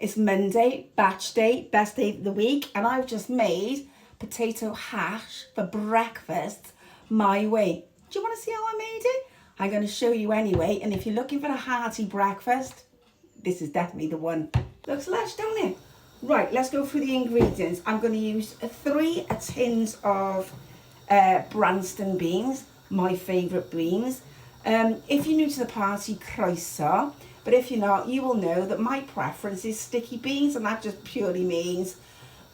It's Monday, batch day, best day of the week, and I've just made potato hash for breakfast my way. Do you want to see how I made it? I'm going to show you anyway, and if you're looking for a hearty breakfast, this is definitely the one. Looks lush, don't it? Right, let's go through the ingredients. I'm going to use 3 tins of Branston beans, my favourite beans. If you're new to the party, croeso. But if you're not, you will know that my preference is sticky beans, and that just purely means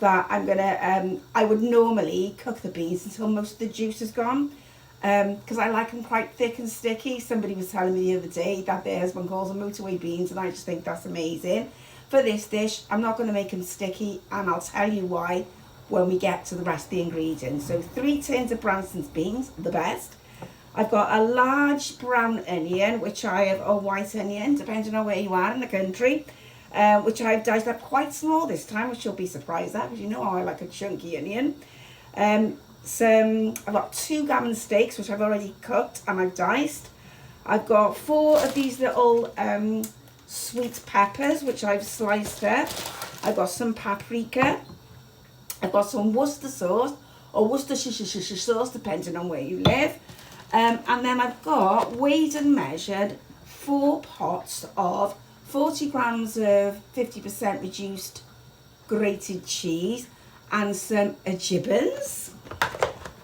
that I would normally cook the beans until most of the juice is gone, because I like them quite thick and sticky. Somebody was telling me the other day that their husband calls them motorway beans, and I just think that's amazing. For this dish, I'm not going to make them sticky, and I'll tell you why when we get to the rest of the ingredients. So 3 tins of Branston's beans, the best. I've got a large brown onion, which I have, or white onion, depending on where you are in the country, which I've diced up quite small this time, which you'll be surprised at, because you know how I like a chunky onion. I've got 2 gammon steaks, which I've already cooked and I've diced. I've got 4 of these little sweet peppers, which I've sliced up. I've got some paprika. I've got some Worcester sauce, or Worcestershire sauce, depending on where you live. And then I've got, weighed and measured, 4 pots of 40 grams of 50% reduced grated cheese and some gibbons.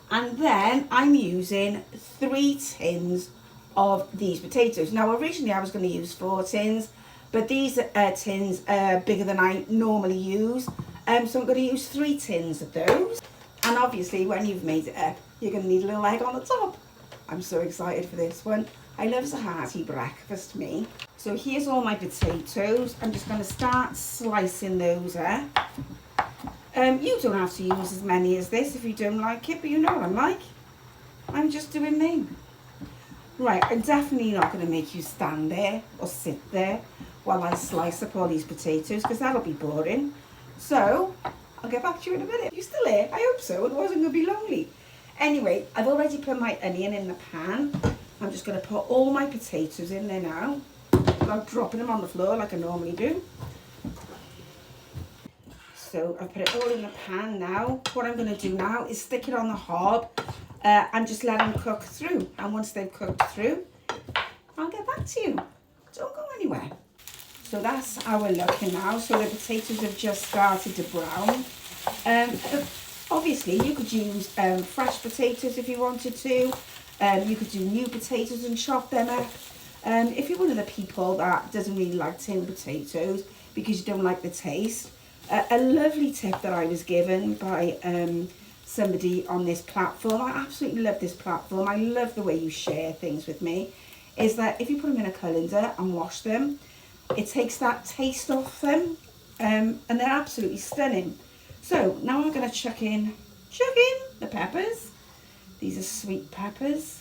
And then I'm using 3 tins of these potatoes. Now, originally I was going to use 4 tins, but these tins are bigger than I normally use. So I'm going to use 3 tins of those. And obviously, when you've made it up, you're going to need a little egg on the top. I'm so excited for this one. I love a hearty breakfast, me. So here's all my potatoes. I'm just going to start slicing those up. You don't have to use as many as this if you don't like it, but you know what I'm like. I'm just doing me. Right, I'm definitely not going to make you stand there or sit there while I slice up all these potatoes, because that'll be boring. So I'll get back to you in a minute. You still here? I hope so, otherwise I'm going to be lonely. Anyway, I've already put my onion in the pan. I'm just going to put all my potatoes in there now. I'm dropping them on the floor like I normally do. So I've put it all in the pan now. What I'm going to do now is stick it on the hob and just let them cook through. And once they've cooked through, I'll get back to you. Don't go anywhere. So that's how we're looking now. So the potatoes have just started to brown. Obviously, you could use fresh potatoes if you wanted to. You could do new potatoes and chop them up. If you're one of the people that doesn't really like tin potatoes because you don't like the taste, a lovely tip that I was given by somebody on this platform, I absolutely love this platform, I love the way you share things with me, is that if you put them in a colander and wash them, it takes that taste off them, and they're absolutely stunning. So now I'm going to chuck in the peppers. These are sweet peppers.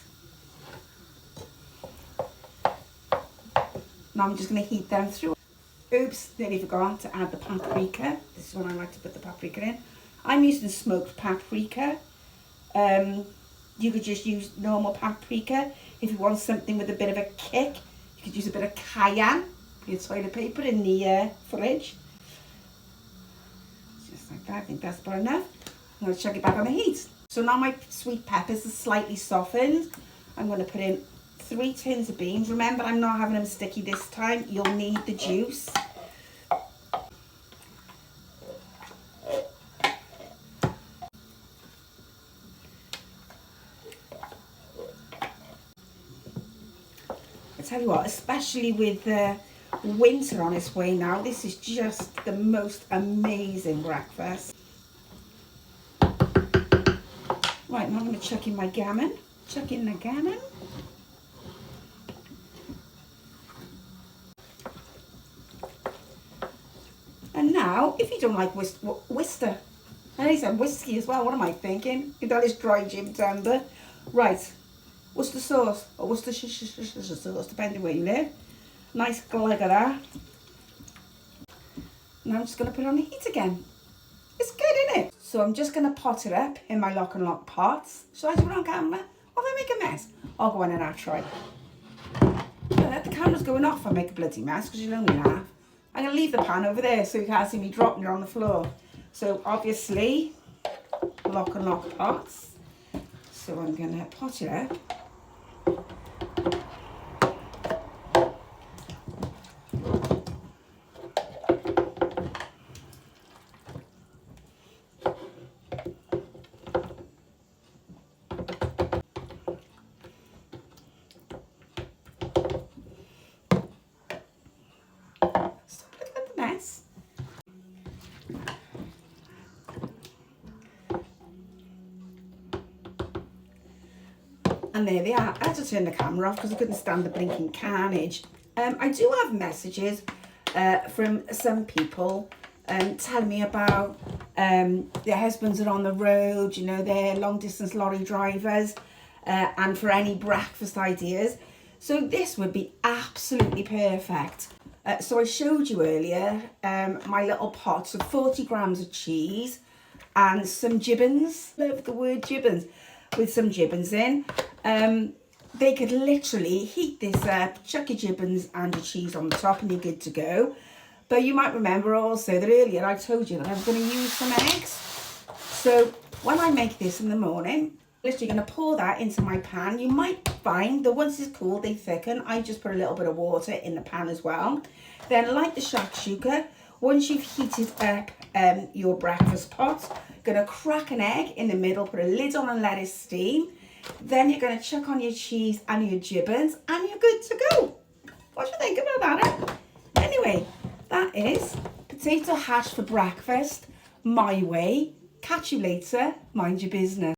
Now I'm just going to heat them through. Oops, nearly forgot to add the paprika. This is when I like to put the paprika in. I'm using smoked paprika. You could just use normal paprika. If you want something with a bit of a kick, you could use a bit of cayenne. Put your toilet paper in the fridge. Just like that, I think that's about enough. I'm going to chuck it back on the heat. So now my sweet peppers are slightly softened. I'm going to put in 3 tins of beans. Remember, I'm not having them sticky this time. You'll need the juice. I tell you what, especially with winter on its way now, this is just the most amazing breakfast. Right, now I'm going to chuck in my gammon. Chuck in the gammon. And now, if you don't like Worcester, and I said whiskey as well, what am I thinking? That is dry Jim Tender. Right, Worcester sauce, or Worcestershire sauce, depending where you live. Nice glug of that. Now I'm just going to put it on the heat again. It's good, isn't it? So I'm just going to pot it up in my lock and lock pots. Shall I do it on camera? Or if I make a mess? I'll go on and I'll try. The camera's going off, I make a bloody mess, because you'll only laugh. I'm going to leave the pan over there so you can't see me dropping it on the floor. So obviously, lock and lock pots. So I'm going to pot it up. So look at the mess. And there they are. I had to turn the camera off because I couldn't stand the blinking carnage. I do have messages from some people telling me about their husbands are on the road, you know, they're long distance lorry drivers, and for any breakfast ideas. So this would be absolutely perfect. So I showed you earlier my little pots of 40 grams of cheese and some gibbons. Love the word gibbons. With some gibbons in. They could literally heat this up, chuck your gibbons and your cheese on the top and you're good to go. But you might remember also that earlier I told you that I was going to use some eggs. So when I make this in the morning, literally going to pour that into my pan. You might find that once it's cooled, they thicken. I just put a little bit of water in the pan as well. Then like the shakshuka, once you've heated up your breakfast pot, going to crack an egg in the middle, put a lid on and let it steam. Then you're going to chuck on your cheese and your gibbons and you're good to go. What do you think about that? Anyway, that is potato hash for breakfast, my way. Catch you later. Mind your business.